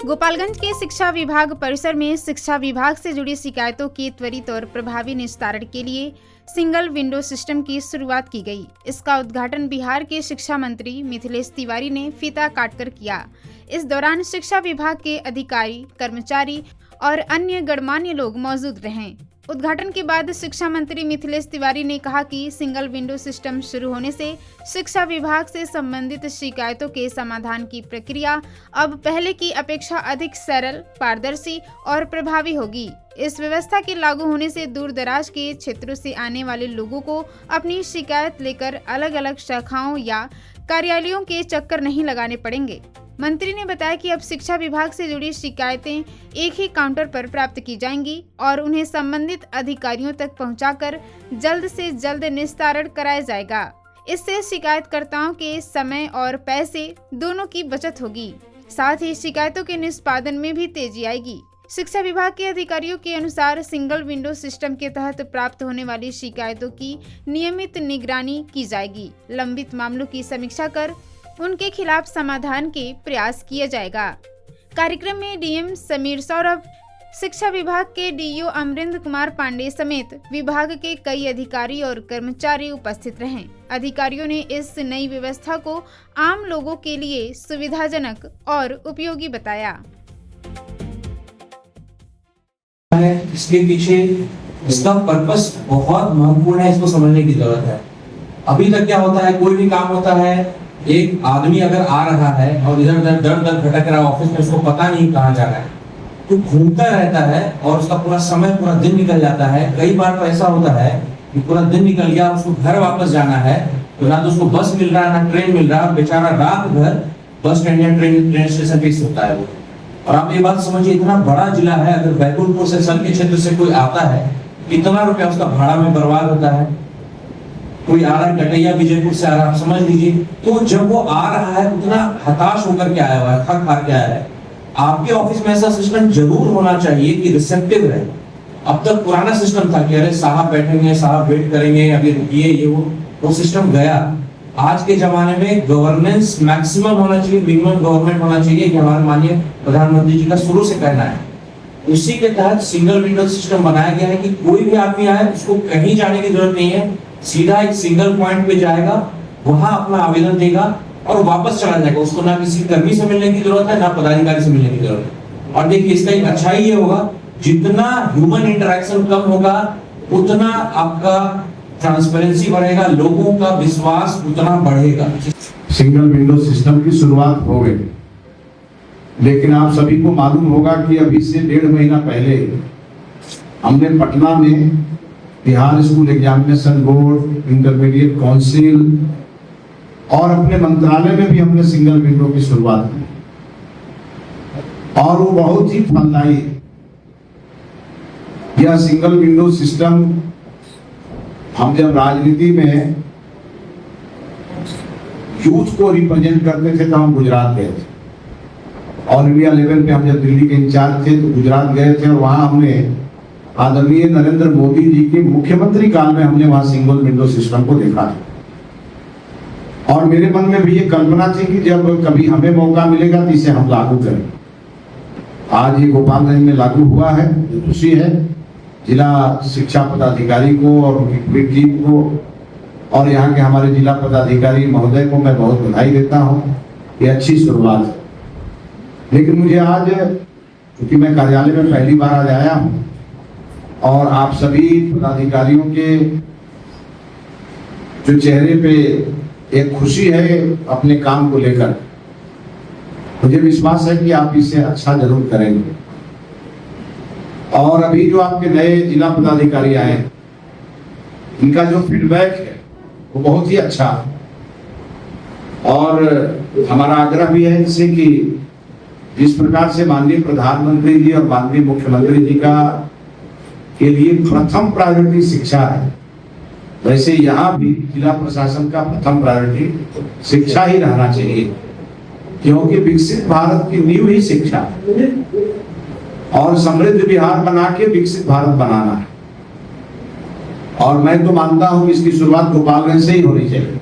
गोपालगंज के शिक्षा विभाग परिसर में शिक्षा विभाग से जुड़ी शिकायतों के त्वरित और प्रभावी निस्तारण के लिए सिंगल विंडो सिस्टम की शुरुआत की गई। इसका उद्घाटन बिहार के शिक्षा मंत्री मिथिलेश तिवारी ने फीता काटकर किया। इस दौरान शिक्षा विभाग के अधिकारी, कर्मचारी और अन्य गणमान्य लोग मौजूद रहे। उद्घाटन के बाद शिक्षा मंत्री मिथिलेश तिवारी ने कहा कि सिंगल विंडो सिस्टम शुरू होने से शिक्षा विभाग से संबंधित शिकायतों के समाधान की प्रक्रिया अब पहले की अपेक्षा अधिक सरल, पारदर्शी और प्रभावी होगी। इस व्यवस्था के लागू होने से दूर दराज के क्षेत्रों से आने वाले लोगों को अपनी शिकायत लेकर अलग अलग शाखाओं या कार्यालयों के चक्कर नहीं लगाने पड़ेंगे। मंत्री ने बताया कि अब शिक्षा विभाग से जुड़ी शिकायतें एक ही काउंटर पर प्राप्त की जाएंगी और उन्हें संबंधित अधिकारियों तक पहुंचाकर जल्द से जल्द निस्तारण कराया जाएगा। इससे शिकायतकर्ताओं के समय और पैसे दोनों की बचत होगी। साथ ही शिकायतों के निष्पादन में भी तेजी आएगी। शिक्षा विभाग के अधिकारियों के अनुसार सिंगल विंडो सिस्टम के तहत प्राप्त होने वाली शिकायतों की नियमित निगरानी की जाएगी। लंबित मामलों की समीक्षा कर उनके खिलाफ समाधान के प्रयास किया जाएगा। कार्यक्रम में डीएम समीर सौरभ, शिक्षा विभाग के डीईओ अमरिंद्र कुमार पांडे समेत विभाग के कई अधिकारी और कर्मचारी उपस्थित रहे। अधिकारियों ने इस नई व्यवस्था को आम लोगों के लिए सुविधाजनक और उपयोगी बताया। इसके पीछे इसका पर्पस बहुत महत्वपूर्ण है, इसको समझने की जरूरत है। अभी तक क्या होता है, कोई भी काम होता है, एक आदमी अगर आ रहा है और इधर उधर दर दर भटक रहा है ऑफिस में, उसको पता नहीं कहाँ जा रहा है, तो घूमता रहता है और उसका पूरा समय, पूरा दिन निकल जाता है। कई बार तो ऐसा होता है कि पूरा दिन निकल गया, उसको घर वापस जाना है तो ना तो उसको बस मिल रहा है ना ट्रेन मिल रहा है, बेचारा रात भर बस स्टैंड या ट्रेन स्टेशन पे सोता है वो। और आप ये बात समझिए, इतना बड़ा जिला है, अगर बैकुंठपुर से सन के क्षेत्र से कोई आता है, कितना रुपया उसका भाड़ा में बर्बाद होता है। कोई आ रहा है कटैया विजयपुर से आ रहा है, आप समझ लीजिए, तो जब वो आ रहा है उतना हताश होकर के आया हुआ है, थक हार के आया है। आपके ऑफिस में ऐसा सिस्टम जरूर होना चाहिए कि रिसेप्टिव रहे। अब तक पुराना सिस्टम था कि अरे साहब बैठेंगे, साहब वेट करेंगे, अभी रुकिए, ये वो सिस्टम गया। आज के जमाने में गवर्नेंस मैक्सिमम होना चाहिए, मिनिमम गवर्नमेंट होना चाहिए, कि हमारे माननीय प्रधानमंत्री जी का शुरू से कहना है। उसी के तहत सिंगल विंडो सिस्टम बनाया गया है कि कोई भी आदमी आए, उसको कहीं जाने की जरूरत नहीं है, सीधा एक सिंगल पॉइंट पे जाएगा, वहां अपना आवेदन देगा और वापस चला जाएगा। उसको ना किसी कर्मी से मिलने की जरूरत है, ना पदाधिकारी से मिलने की जरूरत है। और देखिए, इसका एक अच्छाई ये होगा, जितना ह्यूमन इंटरेक्शन कम होगा उतना आपका ट्रांसपेरेंसी बढ़ेगा, लोगों का विश्वास उतना बढ़ेगा। सिंगल विंडो सिस्टम की शुरुआत हो गई, लेकिन आप सभी को मालूम होगा कि अभी से 1.5 महीना पहले हमने पटना में Bihar school examination board, intermediate council और अपने मंत्रालय में भी हमने सिंगल विंडो की शुरुआत की और वो बहुत ही फलदायी। यह सिंगल विंडो सिस्टम हम जब राजनीति में यूथ को रिप्रेजेंट करते थे तो हम गुजरात गए थे। ऑल इंडिया लेवल पे हम जब दिल्ली के इंचार्ज थे तो गुजरात गए थे और वहां हमने आदरणीय नरेंद्र मोदी जी के मुख्यमंत्री काल में हमने वहां सिंगल विंडो सिस्टम को देखा है। और मेरे मन में भी ये कल्पना थी कि जब कभी हमें मौका मिलेगा तो इसे हम लागू करें। आज ये गोपालगंज में लागू हुआ है, खुशी है। जिला शिक्षा पदाधिकारी को और उनकी पूरी टीम को और यहाँ के हमारे जिला पदाधिकारी महोदय को मैं बहुत बधाई देता हूँ। ये अच्छी शुरुआत है। लेकिन मुझे आज, क्योंकि मैं कार्यालय में पहली बार आज आया हूँ और आप सभी पदाधिकारियों के जो चेहरे पे एक खुशी है अपने काम को लेकर, मुझे विश्वास है कि आप इसे अच्छा जरूर करेंगे। और अभी जो आपके नए जिला पदाधिकारी आए, इनका जो फीडबैक है वो बहुत ही अच्छा है। और हमारा आग्रह भी है इससे कि जिस प्रकार से माननीय प्रधानमंत्री जी और माननीय मुख्यमंत्री जी का के लिए प्रथम प्रायोरिटी शिक्षा है, वैसे यहाँ भी जिला प्रशासन का प्रथम प्रायोरिटी शिक्षा ही रहना चाहिए, क्योंकि विकसित भारत की नींव ही शिक्षा है और समृद्ध बिहार बना के विकसित भारत बनाना है। और मैं तो मानता हूँ कि इसकी शुरुआत गोपालगंज से ही होनी चाहिए।